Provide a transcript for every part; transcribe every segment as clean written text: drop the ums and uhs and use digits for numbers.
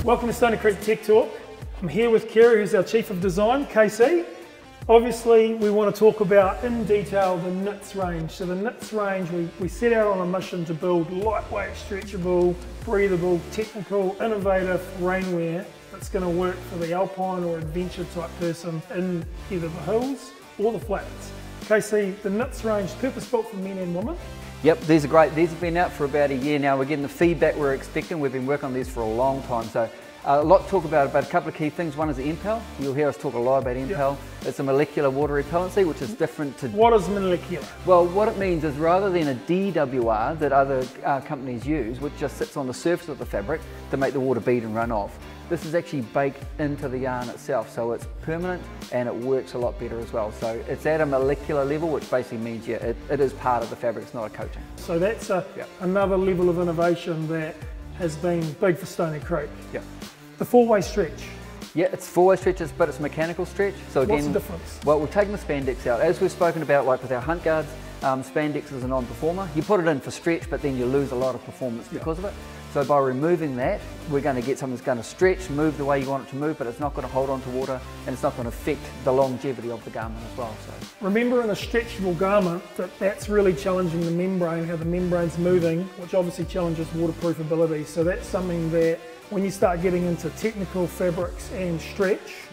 Welcome to Stoney Creek Tech Talk. I'm here with Kerry, who's our Chief of Design, KC. Obviously, we want to talk about in detail the Nitz Range. So the Nitz Range, we set out on a mission to build lightweight, stretchable, breathable, technical, innovative rainwear that's going to work for the alpine or adventure type person in either the hills or the flats. KC, the Nitz Range, purpose-built for men and women. Yep, these are great. These have been out for about a year now. We're getting the feedback we're expecting. We've been working on these for a long time. So a lot to talk about a couple of key things. One is the EMPEL. You'll hear us talk a lot about EMPEL. Yep. It's a molecular water repellency, which is different to... What is molecular? Well, what it means is rather than a DWR that other companies use, which just sits on the surface of the fabric to make the water bead and run off, this is actually baked into the yarn itself, so it's permanent and it works a lot better as well. So it's at a molecular level, which basically means, yeah, it is part of the fabric, it's not a coating. So that's another level of innovation that has been big for Stoney Creek. Yeah. The four-way stretch. Yeah, it's four-way stretches, but it's mechanical stretch. So again, what's the difference? Well, we've taken the spandex out. As we've spoken about, like with our hunt guards, spandex is a non-performer. You put it in for stretch, but then you lose a lot of performance because of it. So by removing that, we're going to get something that's going to stretch, move the way you want it to move, but it's not going to hold on to water and it's not going to affect the longevity of the garment as well. So remember, in a stretchable garment, that's really challenging the membrane, how the membrane's moving, which obviously challenges waterproofability. So that's something that when you start getting into technical fabrics and stretch,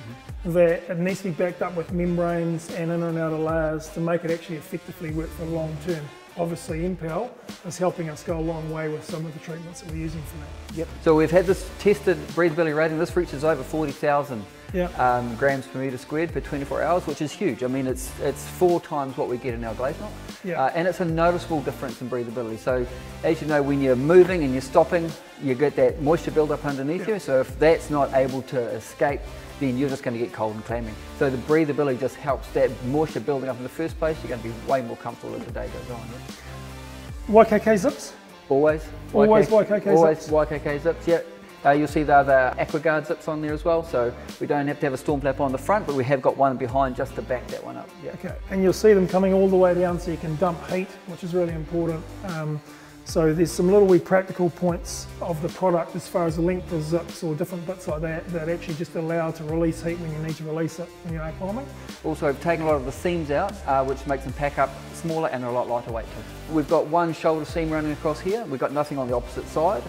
that it needs to be backed up with membranes and inner and outer layers to make it actually effectively work for the long term. Obviously, EMPEL is helping us go a long way with some of the treatments that we're using for that. Yep. So we've had this tested breathability rating. This reaches over 40,000 grams per metre squared per 24 hours, which is huge. I mean, it's 4 times what we get in our glaze knot. And it's a noticeable difference in breathability. So as you know, when you're moving and you're stopping, you get that moisture build up underneath you. So if that's not able to escape, then you're just going to get cold and clammy. So the breathability just helps that moisture building up in the first place. You're going to be way more comfortable as the day goes on. YKK zips? Always. Always YKK zips? Always YKK zips, yeah. You'll see the other AquaGuard zips on there as well, so we don't have to have a storm flap on the front, but we have got one behind just to back that one up. Yeah. Okay, and you'll see them coming all the way down so you can dump heat, which is really important. So there's some little wee practical points of the product as far as the length of zips or different bits like that that actually just allow to release heat when you need to release it when you're climbing. Also, we've taken a lot of the seams out, which makes them pack up smaller and they're a lot lighter weight too. We've got one shoulder seam running across here. We've got nothing on the opposite side.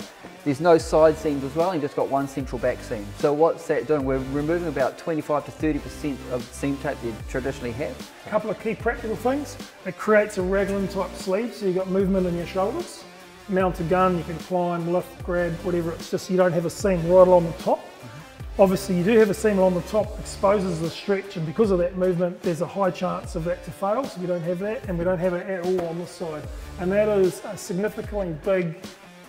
There's no side seams as well, and you've just got one central back seam. So what's that doing? We're removing about 25 to 30% of the seam tape you traditionally have. A couple of key practical things. It creates a raglan type sleeve, so you've got movement in your shoulders. Mount a gun, you can climb, lift, grab, whatever. It's just you don't have a seam right along the top. Obviously you do have a seam along the top, exposes the stretch, and because of that movement there's a high chance of that to fail, so we don't have that, and we don't have it at all on this side. And that is a significantly big,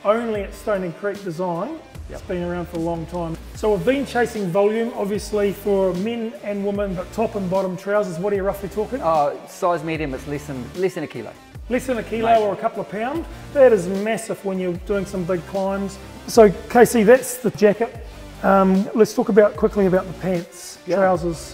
only at Stoney Creek design. It's been around for a long time. So we've been chasing volume, obviously, for men and women, but top and bottom trousers, what are you roughly talking? Size medium, it's less than a kilo. Less than a kilo or a couple of pounds. That is massive when you're doing some big climbs. So KC, that's the jacket. Let's talk quickly about the pants, trousers.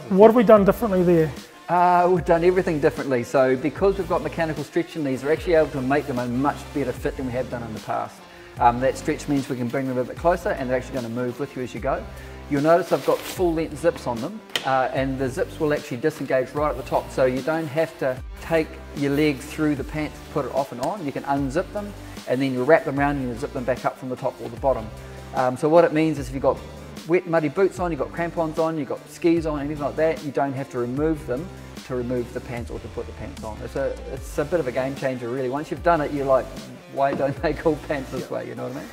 What have we done differently there? We've done everything differently. So because we've got mechanical stretch in these, we're actually able to make them a much better fit than we have done in the past. That stretch means we can bring them a bit closer and they're actually going to move with you as you go. You'll notice I've got full length zips on them, and the zips will actually disengage right at the top, so you don't have to take your leg through the pants to put it off and on. You can unzip them and then you wrap them around and you zip them back up from the top or the bottom. So what it means is if you've got wet muddy boots on, you've got crampons on, you've got skis on, anything like that, you don't have to remove them to remove the pants or to put the pants on. It's a bit of a game changer really. Once you've done it, you're like, why don't they call pants this way, you know what I mean?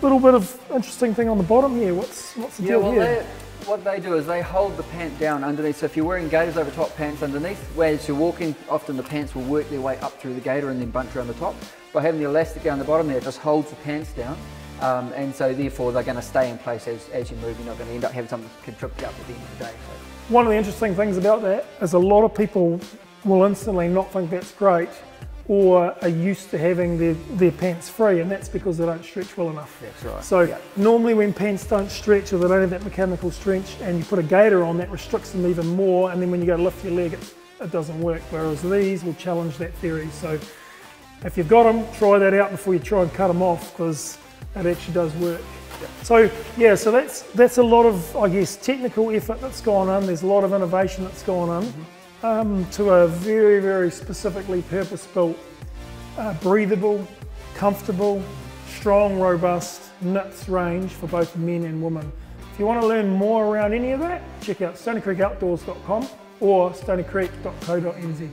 Little bit of interesting thing on the bottom here. What's the deal here? What they do is they hold the pant down underneath. So if you're wearing gaiters over top, pants underneath, whereas you're walking, often the pants will work their way up through the gaiter and then bunch around the top. By having the elastic down the bottom there, it just holds the pants down. And so therefore they're going to stay in place as you move. You're not going to end up having something that can trip you up at the end of the day. So. One of the interesting things about that is a lot of people will instantly not think that's great, or are used to having their pants free, and that's because they don't stretch well enough. That's right. So normally when pants don't stretch or they don't have that mechanical stretch and you put a gaiter on, that restricts them even more, and then when you go to lift your leg it doesn't work, whereas these will challenge that theory. So if you've got them, try that out before you try and cut them off, because it actually does work. So yeah, so that's a lot of, I guess, technical effort that's gone on. There's a lot of innovation that's gone on to a very, very specifically purpose-built, breathable, comfortable, strong, robust Nitz range for both men and women. If you want to learn more around any of that, check out stonycreekoutdoors.com or stonycreek.co.nz.